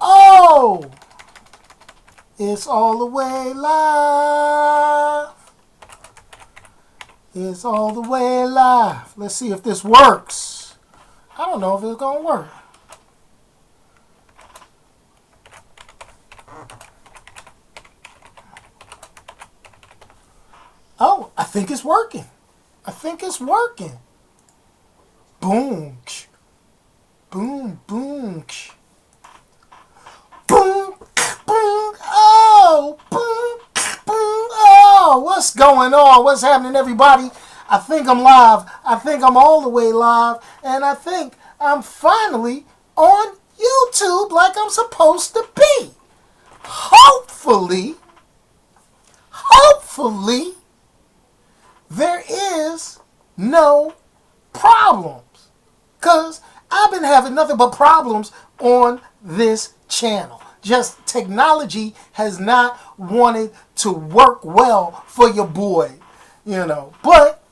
Oh, it's all the way live. It's all the way live. Let's see if this works. I don't know if it's going to work. Oh, I think it's working. I think it's working. Boom. Boom, boom. Boom, boom. Oh, boom, boom. Oh, what's going on? What's happening, everybody? I think I'm live. I think I'm all the way live. And I think I'm finally on YouTube like I'm supposed to be. Hopefully, there is no problems. Because I've been having nothing but problems on this channel. Just technology has not wanted to work well for your boy, you know. But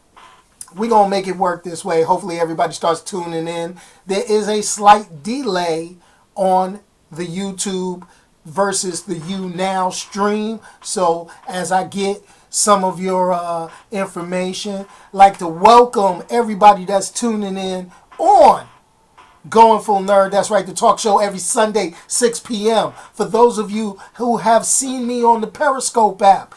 we're going to make it work this way. Hopefully everybody starts tuning in. There is a slight delay on the YouTube versus the YouNow stream. So as I get some of your information, I'd like to welcome everybody that's tuning in on GoingFullNerd. That's right, the talk show every Sunday, 6 p.m. For those of you who have seen me on the Periscope app,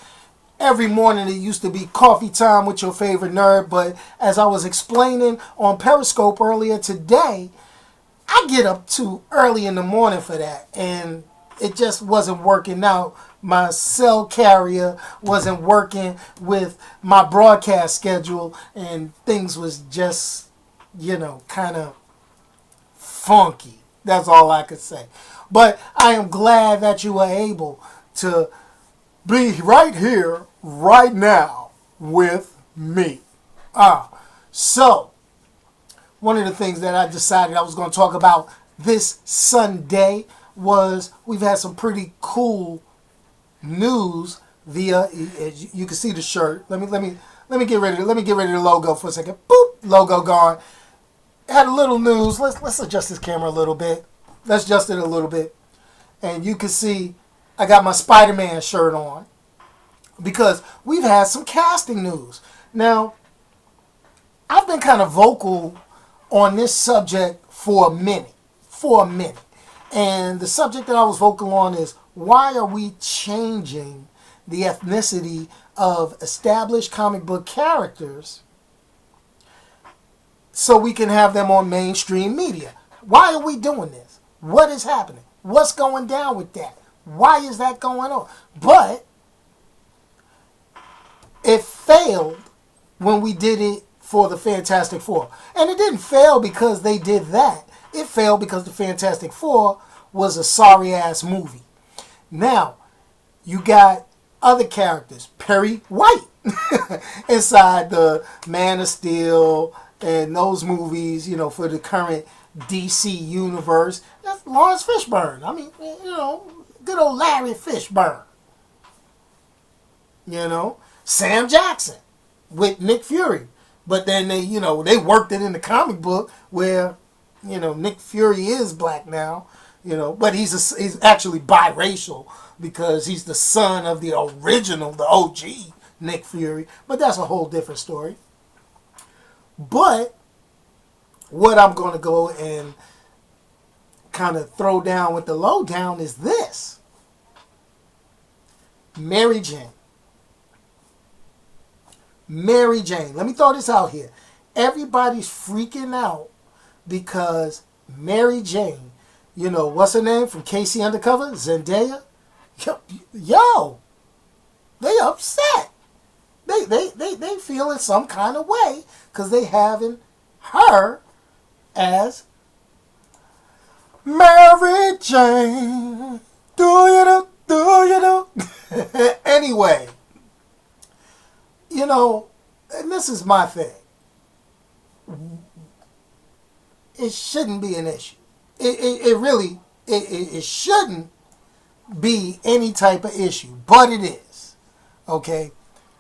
every morning it used to be coffee time with your favorite nerd. But as I was explaining on Periscope earlier today, I get up too early in the morning for that. And it just wasn't working out. My cell carrier wasn't working with my broadcast schedule. And things was just, you know, kind of funky. That's all I could say. But I am glad that you were able to be right here, right now, with me. So, one of the things that I decided I was going to talk about this Sunday was we've had some pretty cool news via, you can see the shirt. Let me get rid of the logo for a second. Boop, logo gone. Had a little news. Let's adjust this camera a little bit. Let's adjust it a little bit. And you can see I got my Spider-Man shirt on because we've had some casting news. Now, I've been kind of vocal on this subject for a minute. And the subject that I was vocal on is, why are we changing the ethnicity of established comic book characters so we can have them on mainstream media? Why are we doing this? What is happening? What's going down with that? Why is that going on? But it failed when we did it for the Fantastic Four. And it didn't fail because they did that. It failed because the Fantastic Four was a sorry-ass movie. Now, you got other characters. Perry White inside the Man of Steel and those movies, you know, for the current DC universe. That's Lawrence Fishburne. I mean, you know, good old Larry Fishburne. You know, Sam Jackson with Nick Fury. But then they worked it in the comic book where, you know, Nick Fury is black now, you know, but he's actually biracial because he's the son of the original, the OG Nick Fury. But that's a whole different story. But what I'm going to go and kind of throw down with the lowdown is this. Mary Jane. Let me throw this out here. Everybody's freaking out because Mary Jane, you know, what's her name from Casey Undercover? Zendaya? Yo, they upset. They feeling some kind of way because they having her as Mary Jane. Do you know? Anyway, you know, and this is my thing. It shouldn't be an issue. It really shouldn't be any type of issue, but it is. Okay.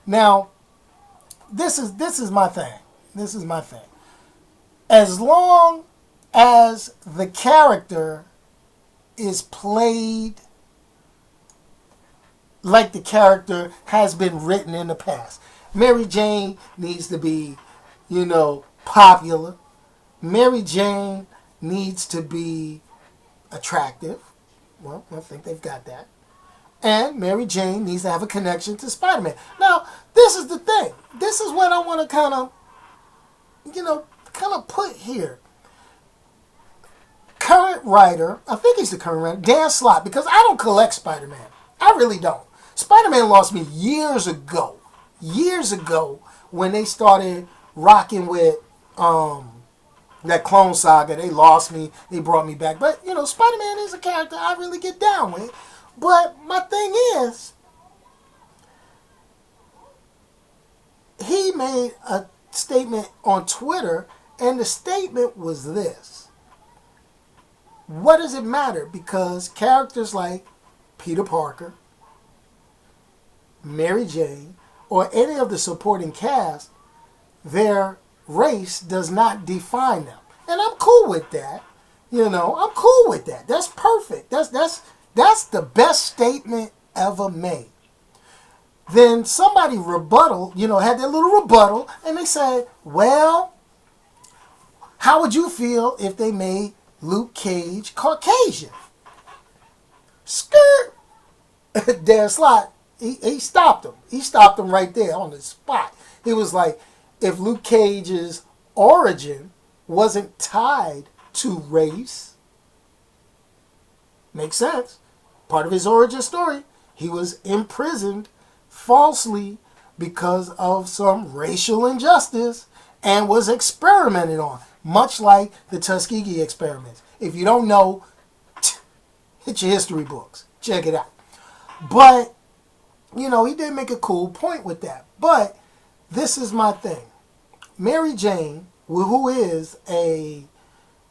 Now, this is my thing. This is my thing. As long as the character is played like the character has been written in the past. Mary Jane needs to be, popular. Mary Jane needs to be attractive. Well, I think they've got that. And Mary Jane needs to have a connection to Spider-Man. Now, this is the thing. This is what I want to kind of put here. Current writer, I think he's the current writer, Dan Slott, because I don't collect Spider-Man. I really don't. Spider-Man lost me years ago when they started rocking with that Clone Saga. They lost me. They brought me back. But, Spider-Man is a character I really get down with. But my thing is, he made a statement on Twitter, and the statement was this. What does it matter? Because characters like Peter Parker, Mary Jane, or any of the supporting cast, their race does not define them. And I'm cool with that. I'm cool with that. That's perfect. That's the best statement ever made. Then somebody had their little rebuttal, and they said, well, how would you feel if they made Luke Cage Caucasian? Skirt! Dan Slott, he stopped him. He stopped him right there on the spot. He was like, if Luke Cage's origin wasn't tied to race, makes sense. Part of his origin story, he was imprisoned falsely because of some racial injustice and was experimented on, much like the Tuskegee experiments. If you don't know, hit your history books. Check it out. But, he did make a cool point with that. But this is my thing. Mary Jane, who is a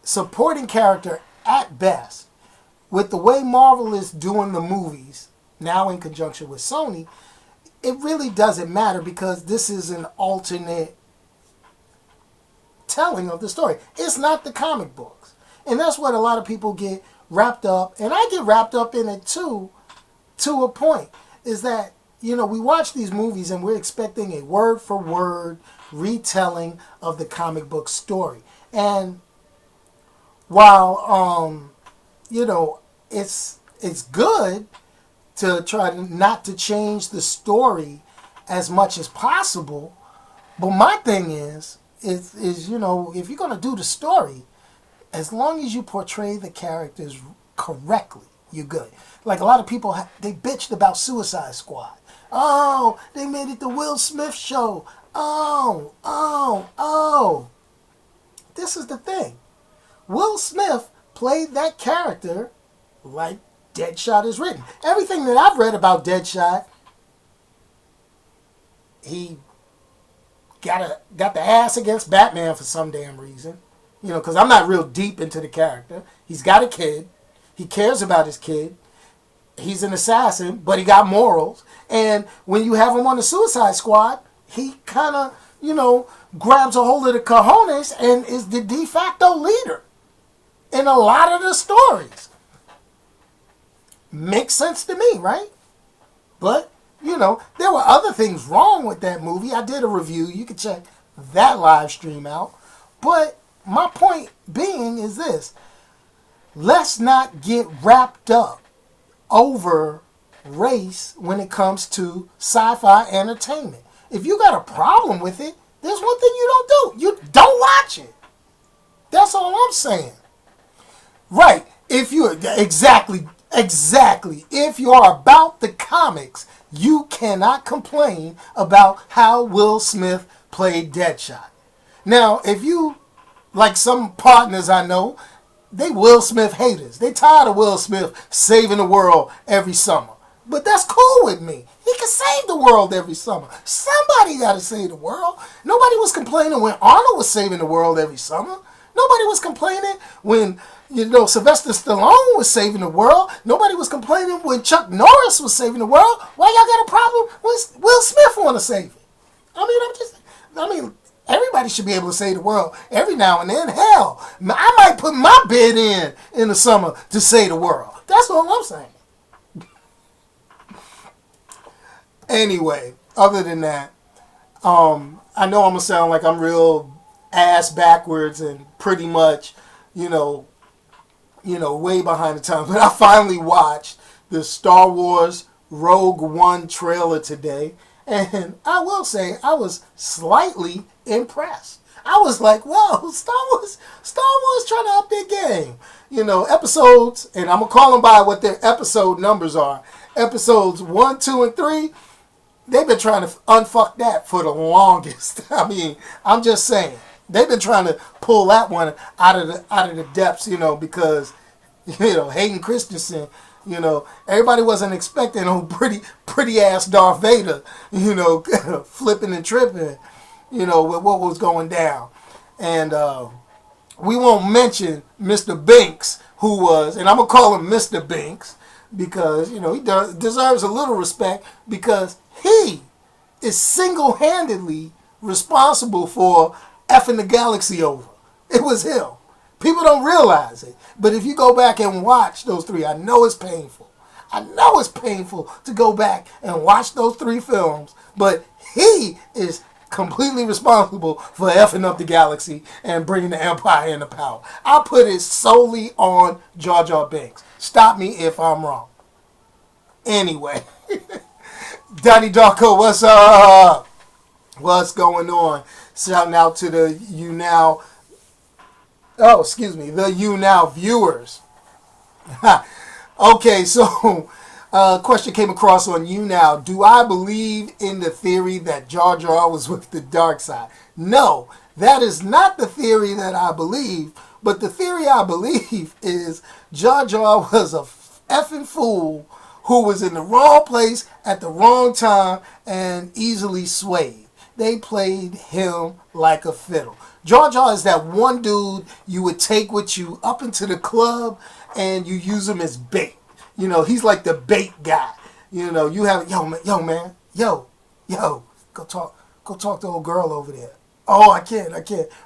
supporting character at best, with the way Marvel is doing the movies, now in conjunction with Sony, it really doesn't matter because this is an alternate telling of the story. It's not the comic books. And that's what a lot of people get wrapped up, and I get wrapped up in it too, to a point, is that, we watch these movies and we're expecting a word-for-word retelling of the comic book story. And while, it's good to try not to change the story as much as possible, but my thing is if you're going to do the story, as long as you portray the characters correctly, you're good. Like a lot of people, they bitched about Suicide Squad. Oh, they made it the Will Smith show. Oh. This is the thing. Will Smith played that character like Deadshot is written. Everything that I've read about Deadshot, he got the ass against Batman for some damn reason. Because I'm not real deep into the character. He's got a kid. He cares about his kid. He's an assassin, but he got morals. And when you have him on the Suicide Squad, he kind of, grabs a hold of the cojones and is the de facto leader in a lot of the stories. Makes sense to me, right? But, there were other things wrong with that movie. I did a review. You can check that live stream out. But my point being is this. Let's not get wrapped up over race when it comes to sci-fi entertainment. If you got a problem with it, there's one thing you don't do. You don't watch it. That's all I'm saying. Right. Exactly. If you are about the comics, you cannot complain about how Will Smith played Deadshot. Now, if you, like some partners I know, they Will Smith haters. They tired of Will Smith saving the world every summer. But that's cool with me. He can save the world every summer. Somebody got to save the world. Nobody was complaining when Arnold was saving the world every summer. Nobody was complaining when, Sylvester Stallone was saving the world. Nobody was complaining when Chuck Norris was saving the world. Why y'all got a problem when Will Smith want to save it? Everybody should be able to save the world every now and then. Hell, I might put my bid in the summer to save the world. That's all I'm saying. Anyway, other than that, I know I'm going to sound like I'm real ass backwards and pretty much, way behind the times. But I finally watched the Star Wars Rogue One trailer today. And I will say I was slightly impressed. I was like, whoa, Star Wars trying to up their game. Episodes, and I'm going to call them by what their episode numbers are. Episodes 1, 2, and 3, they've been trying to unfuck that for the longest. I mean, I'm just saying. They've been trying to pull that one out of the depths, because, Hayden Christensen, everybody wasn't expecting pretty ass Darth Vader, flipping and tripping, with what was going down. And we won't mention Mr. Binks, who was, and I'm going to call him Mr. Binks, because, he deserves a little respect, because he is single-handedly responsible for effing the galaxy over. It was him. People don't realize it. But if you go back and watch those three, I know it's painful. I know it's painful to go back and watch those 3 films, but he is completely responsible for effing up the galaxy and bringing the Empire into power. I put it solely on Jar Jar Binks. Stop me if I'm wrong. Anyway, Donnie Darko, what's up? What's going on? Shouting out to the the YouNow viewers. Okay, so question came across on YouNow. Do I believe in the theory that Jar Jar was with the dark side? No, that is not the theory that I believe. But the theory I believe is Jar Jar was a effing fool who was in the wrong place at the wrong time and easily swayed. They played him like a fiddle. Jar Jar is that one dude you would take with you up into the club and you use him as bait. He's like the bait guy. You have, yo man, go talk to old girl over there. Oh, I can't.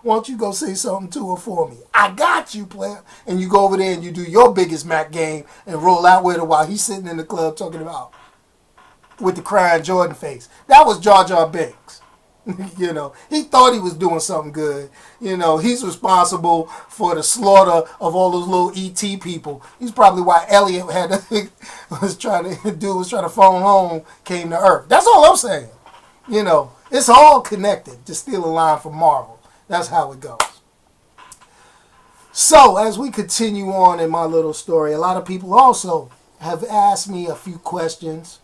Why don't you go say something to her for me? I got you, player. And you go over there and you do your biggest Mac game and roll out with her while he's sitting in the club talking about with the crying Jordan face. That was Jar Jar Binks. He thought he was doing something good. He's responsible for the slaughter of all those little ET people. He's probably why Elliot was trying to phone home, came to Earth. That's all I'm saying. It's all connected. To steal a line from Marvel. That's how it goes. So, as we continue on in my little story, a lot of people also have asked me a few questions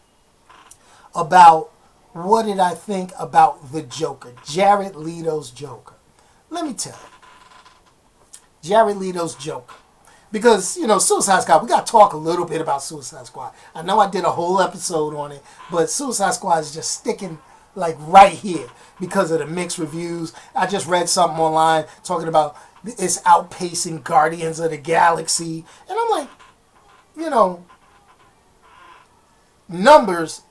about what did I think about the Joker, Jared Leto's Joker. Let me tell you, Jared Leto's Joker. Because, Suicide Squad, we got to talk a little bit about Suicide Squad. I know I did a whole episode on it, but Suicide Squad is just sticking like right here because of the mixed reviews. I just read something online talking about it's outpacing Guardians of the Galaxy. And I'm like, numbers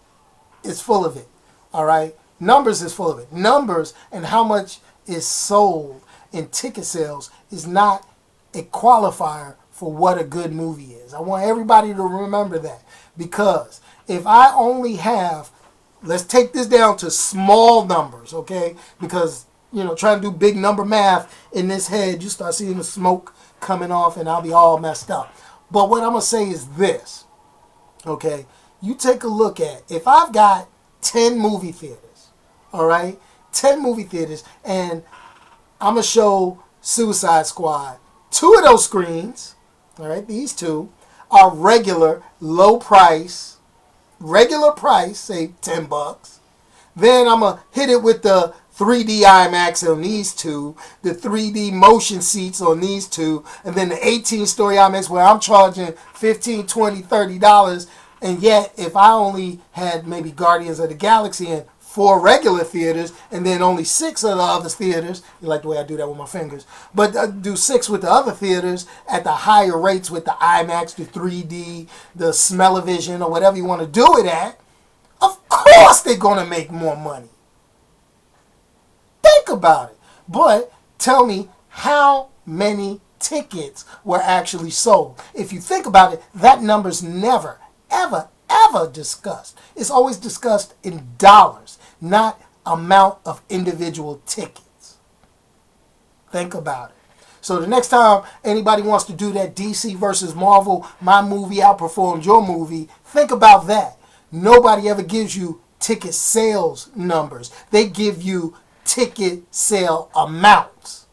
is full of it. All right? Numbers is full of it. Numbers and how much is sold in ticket sales is not a qualifier for what a good movie is. I want everybody to remember that. Because if I only have, let's take this down to small numbers, okay? Because, trying to do big number math in this head, you start seeing the smoke coming off and I'll be all messed up. But what I'm going to say is this, okay? You take a look at, if I've got 10 movie theaters, all right? 10 movie theaters, and I'm going to show Suicide Squad. 2 of those screens, all right, these 2, are regular price, say $10. Then I'm going to hit it with the 3D IMAX on these 2, the 3D motion seats on these 2, and then the 18-story IMAX where I'm charging $15, $20, $30. And yet, if I only had maybe Guardians of the Galaxy in 4 regular theaters, and then only 6 of the other theaters, you like the way I do that with my fingers, but I do 6 with the other theaters at the higher rates with the IMAX, the 3D, the smell-o-vision, or whatever you want to do it at, of course they're going to make more money. Think about it. But tell me how many tickets were actually sold. If you think about it, that number's never, ever, ever discussed. It's always discussed in dollars, not amount of individual tickets. Think about it. So the next time anybody wants to do that DC versus Marvel, my movie outperformed your movie, think about that. Nobody ever gives you ticket sales numbers. They give you ticket sale amounts.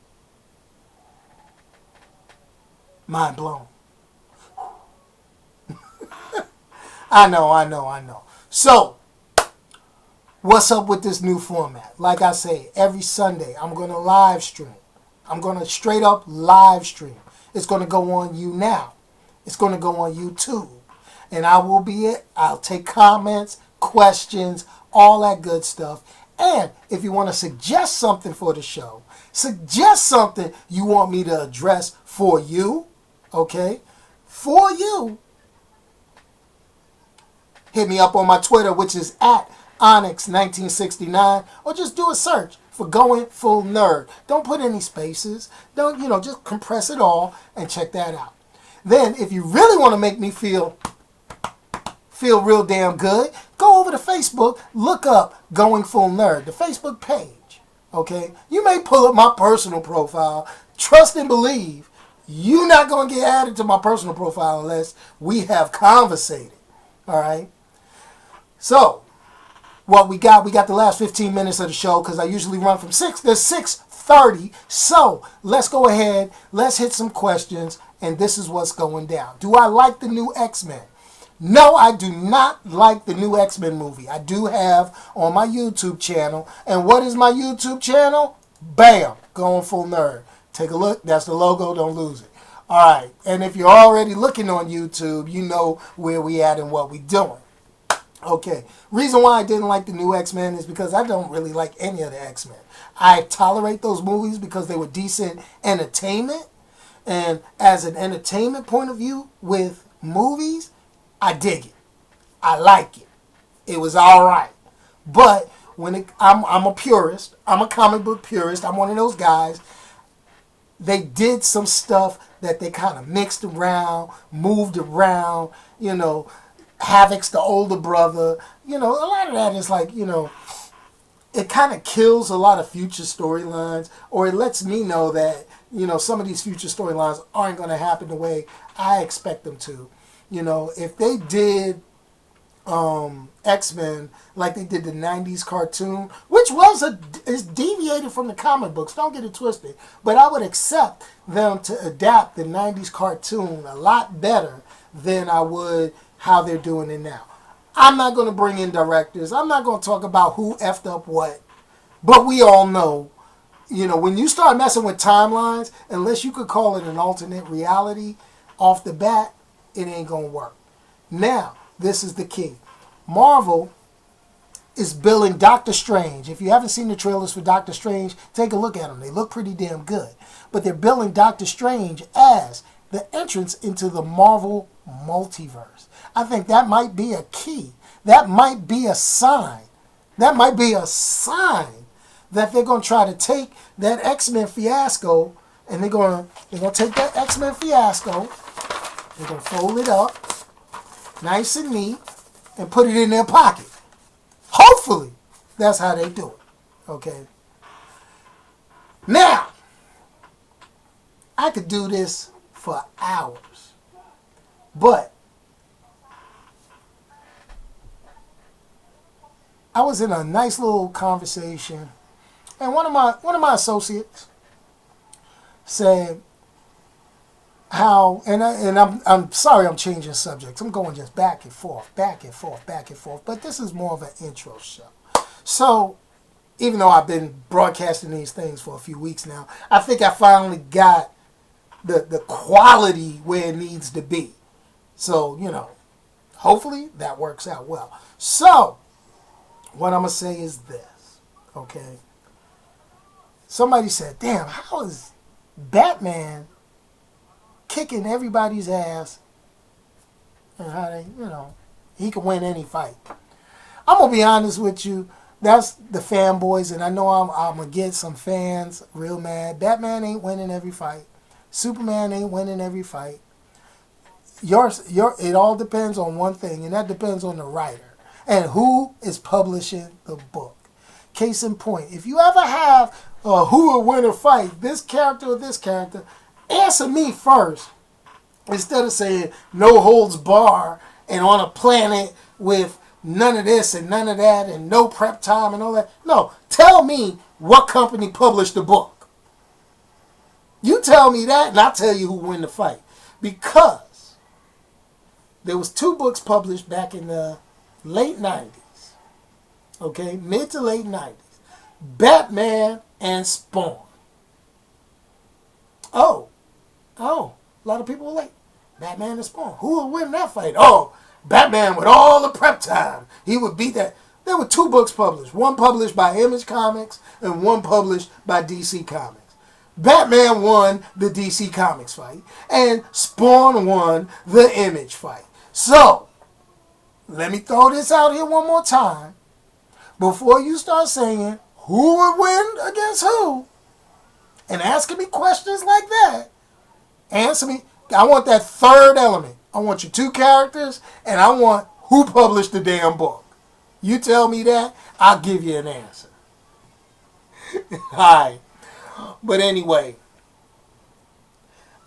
Mind blown. I know. So, what's up with this new format? Like I say, every Sunday I'm going to live stream. I'm going to straight up live stream. It's going to go on YouNow. It's going to go on YouTube. And I will be it. I'll take comments, questions, all that good stuff. And if you want to suggest something for the show, suggest something you want me to address for you, okay? For you. Hit me up on my Twitter, which is at Onyx1969, or just do a search for Going Full Nerd. Don't put any spaces. Don't, just compress it all and check that out. Then, if you really want to make me feel real damn good, go over to Facebook, look up Going Full Nerd, the Facebook page. Okay? You may pull up my personal profile. Trust and believe, you're not going to get added to my personal profile unless we have conversated. All right? So, what we got the last 15 minutes of the show, because I usually run from 6 to 6:30. So, let's go ahead, let's hit some questions, and this is what's going down. Do I like the new X-Men? No, I do not like the new X-Men movie. I do have on my YouTube channel. And what is my YouTube channel? Bam! Going Full Nerd. Take a look. That's the logo. Don't lose it. All right. And if you're already looking on YouTube, you know where we at and what we doing. Okay. Reason why I didn't like the new X-Men is because I don't really like any of the X-Men. I tolerate those movies because they were decent entertainment. And as an entertainment point of view with movies, I dig it. I like it. It was all right. But I'm a purist. I'm a comic book purist. I'm one of those guys. They did some stuff that they kind of mixed around, moved around. Havoc's the older brother. A lot of that is like, it kind of kills a lot of future storylines, or it lets me know that, some of these future storylines aren't going to happen the way I expect them to. If they did X-Men like they did the 90s cartoon, which is deviated from the comic books, don't get it twisted, but I would accept them to adapt the 90s cartoon a lot better than I would how they're doing it now. I'm not going to bring in directors. I'm not going to talk about who effed up what, but we all know, when you start messing with timelines, unless you could call it an alternate reality off the bat, it ain't going to work. Now, this is the key. Marvel is billing Doctor Strange. If you haven't seen the trailers for Doctor Strange, take a look at them. They look pretty damn good. But they're billing Doctor Strange as the entrance into the Marvel multiverse. I think that might be a key. That might be a sign. That might be a sign that they're going to try to take that X-Men fiasco, and they're going to take that X-Men fiasco. They're going to fold it up, nice and neat, and put it in their pocket. Hopefully, that's how they do it. Okay? Now, I could do this for hours. But, I was in a nice little conversation, and one of my associates said, how, and I'm sorry I'm changing subjects. I'm going just back and forth. But this is more of an intro show. So, even though I've been broadcasting these things for a few weeks now, I think I finally got the quality where it needs to be. So, hopefully that works out well. So, what I'm going to say is this, okay? Somebody said, damn, how is Batman kicking everybody's ass, and how they, he can win any fight? I'm going to be honest with you. that's the fanboys, and I know I'm going to get some fans real mad. Batman ain't winning every fight. Superman ain't winning every fight. It all depends on one thing, and that depends on the writer and who is publishing the book. Case in point, if you ever have who will win a fight, this character or this character, answer me first instead of saying no holds bar and on a planet with none of this and none of that and no prep time and all that. No, tell me what company published the book. You tell me that and I'll tell you who win the fight. Because there was 2 books published back in the late 90s. Okay, mid to late 90s. Batman and Spawn. Oh, a lot of people were like, Batman and Spawn. Who will win that fight? Oh, Batman with all the prep time. He would beat that. There were 2 books published. One published by Image Comics and one published by DC Comics. Batman won the DC Comics fight and Spawn won the Image fight. So, let me throw this out here one more time. Before you start saying who would win against who and asking me questions like that, answer me. I want that third element. I want your 2 characters and I want who published the damn book. You tell me that, I'll give you an answer. Hi. But anyway,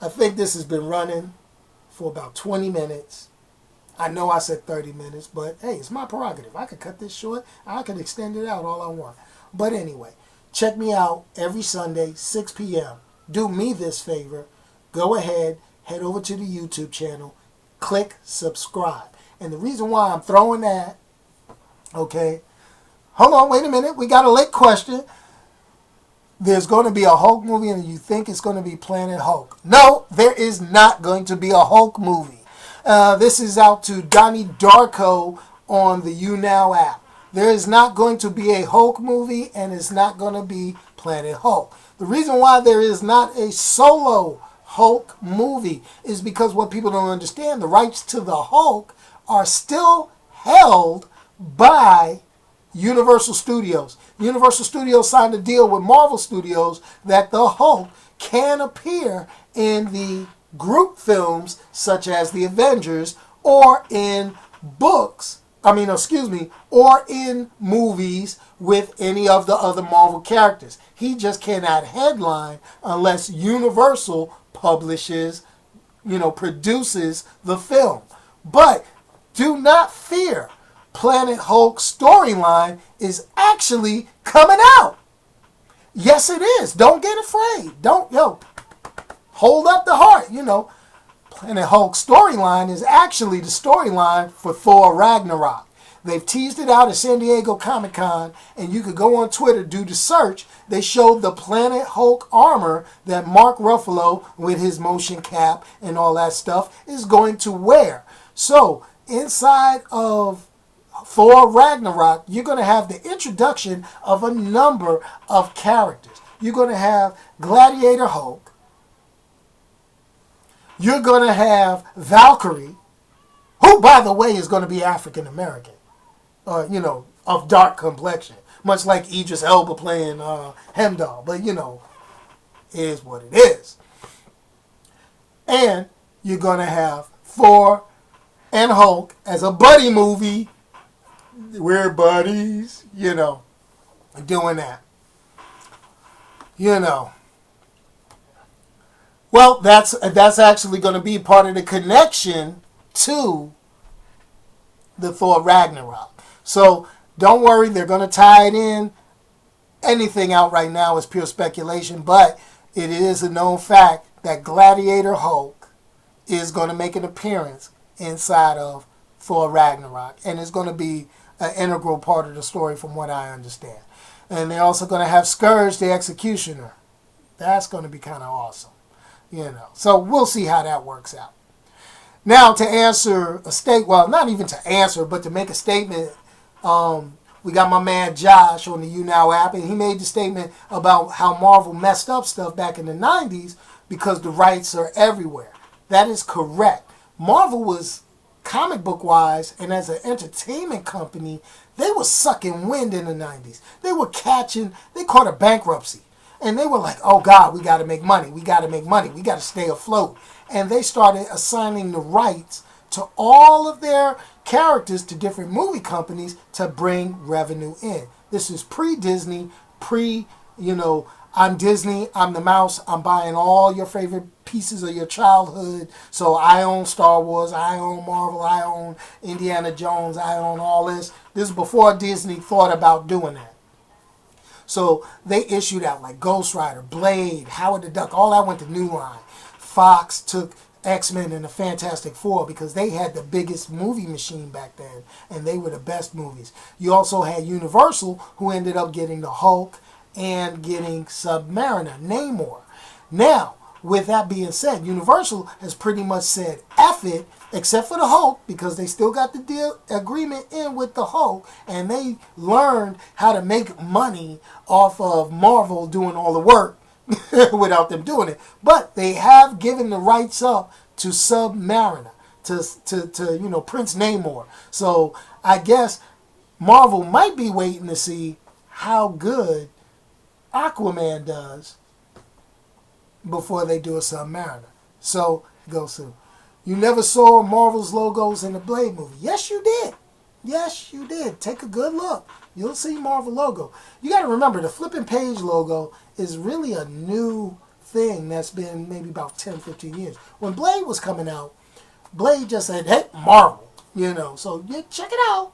I think this has been running for about 20 minutes. I know I said 30 minutes, but hey, it's my prerogative. I could cut this short. I could extend it out all I want. But anyway, check me out every Sunday, 6 p.m. Do me this favor. Go ahead, head over to the YouTube channel, click subscribe. And the reason why I'm throwing that, okay, hold on, wait a minute. We got a late question. There's going to be a Hulk movie and you think it's going to be Planet Hulk. No, there is not going to be a Hulk movie. This is out to Donnie Darko on the YouNow app. There is not going to be a Hulk movie and it's not going to be Planet Hulk. The reason why there is not a solo Hulk movie is because what people don't understand, the rights to the Hulk are still held by Universal Studios. Universal Studios signed a deal with Marvel Studios that the Hulk can appear in the group films such as the Avengers or in or in movies with any of the other Marvel characters. He just cannot headline unless Universal produces the film. But do not fear. Planet Hulk storyline is actually coming out. Yes, it is. Don't get afraid. Hold up the heart. Planet Hulk storyline is actually the storyline for Thor Ragnarok. They've teased it out at San Diego Comic-Con, and you could go on Twitter, do the search. They showed the Planet Hulk armor that Mark Ruffalo, with his motion cap and all that stuff, is going to wear. So, inside of Thor Ragnarok, you're going to have the introduction of a number of characters. You're going to have Gladiator Hulk. You're going to have Valkyrie, who, by the way, is going to be African American, of dark complexion, much like Idris Elba playing Hemdall. But, is what it is. And you're going to have Thor and Hulk as a buddy movie. We're buddies, doing that. Well, that's actually going to be part of the connection to the Thor Ragnarok. So don't worry, they're going to tie it in. Anything out right now is pure speculation, but it is a known fact that Gladiator Hulk is going to make an appearance inside of Thor Ragnarok, and it's going to be an integral part of the story from what I understand. And they're also going to have Scourge the Executioner. That's going to be kind of awesome. So we'll see how that works out. Now, to answer not even to answer, but to make a statement, we got my man Josh on the YouNow app, and he made the statement about how Marvel messed up stuff back in the 90s because the rights are everywhere. That is correct. Marvel was, comic book wise and as an entertainment company, They were sucking wind in the 90s. They caught a bankruptcy. And they were like, oh God, we got to make money. We got to make money. We got to stay afloat. And they started assigning the rights to all of their characters to different movie companies to bring revenue in. This is pre-Disney, I'm Disney, I'm the mouse, I'm buying all your favorite pieces of your childhood. So I own Star Wars, I own Marvel, I own Indiana Jones, I own all this. This is before Disney thought about doing that. So they issued out like Ghost Rider, Blade, Howard the Duck, all that went to New Line. Fox took X-Men and the Fantastic Four because they had the biggest movie machine back then and they were the best movies. You also had Universal, who ended up getting the Hulk and getting Submariner, Namor. Now, with that being said, Universal has pretty much said F it, except for the Hulk, because they still got the agreement in with the Hulk, and they learned how to make money off of Marvel doing all the work without them doing it. But they have given the rights up to Submariner, to Prince Namor. So I guess Marvel might be waiting to see how good Aquaman does before they do a Submariner. So it goes through. You never saw Marvel's logos in the Blade movie. Yes, you did. Yes, you did. Take a good look. You'll see Marvel logo. You got to remember, the flipping page logo is really a new thing that's been maybe about 10, 15 years. When Blade was coming out, Blade just said, hey, Marvel. So yeah, check it out.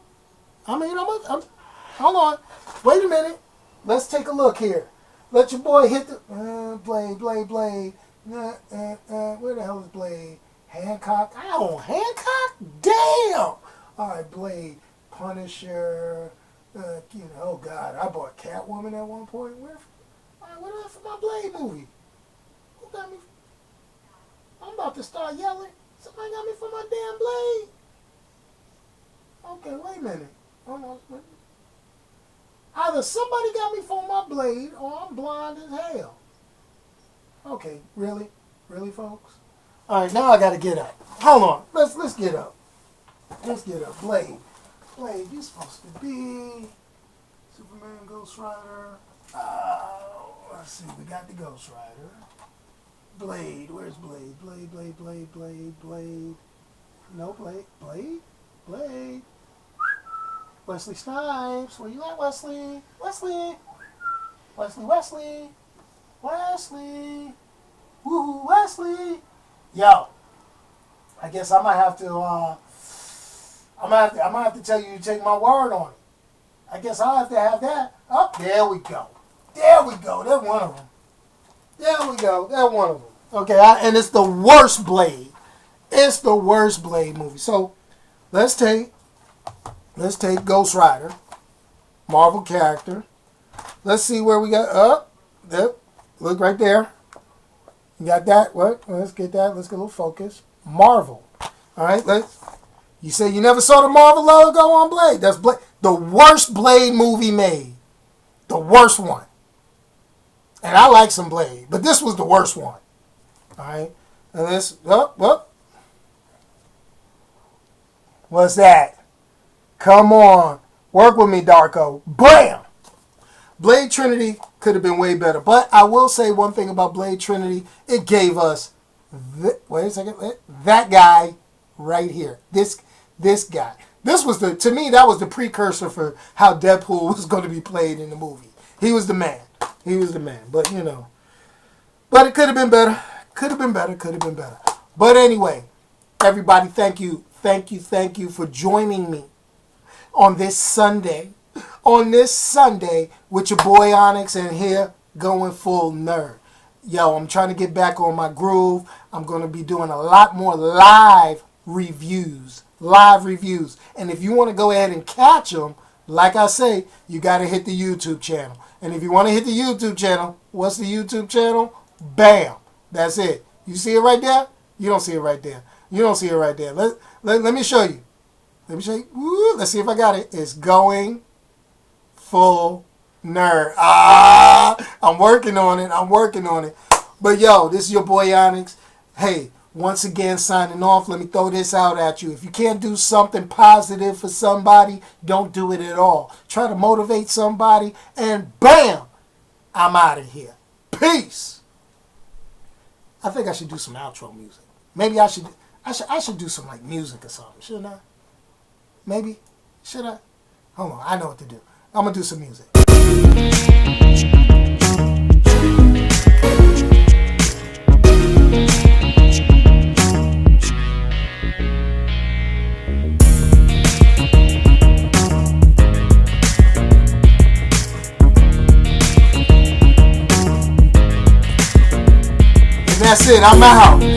I mean, hold on. Wait a minute. Let's take a look here. Let your boy hit the... Blade. Where the hell is Blade? Hancock? I own Hancock? Damn! Alright, Blade. Punisher. Oh God, I bought Catwoman at one point. What do I for my Blade movie? Who got me? I'm about to start yelling. Somebody got me for my damn Blade? Okay, wait a minute. Hold on. Either somebody got me for my Blade or I'm blind as hell. Okay, really? Really, folks? Alright, now I gotta get up. Hold on. Let's get up. Let's get up. Blade, you're supposed to be Superman, Ghost Rider. Let's see. We got the Ghost Rider. Blade. Where's Blade? Blade. No, Blade. Wesley Snipes. Where you at, Wesley? Wesley. Woo, Wesley. Yo. I guess I might have to I'm gonna have to tell you to take my word on it. I guess I'll have to have that. Oh, there we go. There's one of them. There we go. There's one of them. Okay, and it's the worst Blade. It's the worst Blade movie. So let's take Ghost Rider, Marvel character. Let's see where we got. Look right there. You got that? What? Let's get that. Let's get a little focus. Marvel. All right. You say you never saw the Marvel logo on Blade. That's Blade. The worst Blade movie made. The worst one. And I like some Blade, but this was the worst one. All right. And this. What's that? Come on. Work with me, Darko. Bam! Blade Trinity could have been way better. But I will say one thing about Blade Trinity. It gave us, wait a second, that guy right here. This guy. To me, that was the precursor for how Deadpool was going to be played in the movie. He was the man. But, But it could have been better. Could have been better. But anyway, everybody, thank you for joining me on this Sunday with your boy Onyx and here going full nerd. Yo, I'm trying to get back on my groove. I'm going to be doing a lot more live reviews. And if you want to go ahead and catch them, like I say, you got to hit the YouTube channel. And if you want to hit the YouTube channel, what's the YouTube channel? Bam. That's it. You see it right there? You don't see it right there. Let me show you. Woo, let's see if I got it. It's Going Full Nerd. I'm working on it. But yo, this is your boy Onyx. Hey, Once again, signing off. Let me throw this out at you. If you can't do something positive for somebody, don't do it at all. Try to motivate somebody, and bam, I'm out of here. Peace. I think I should do some outro music. Maybe I should do some like music or something, shouldn't I? Maybe? Should I? Hold on, I know what to do. I'm gonna do some music. And that's it, I'm out.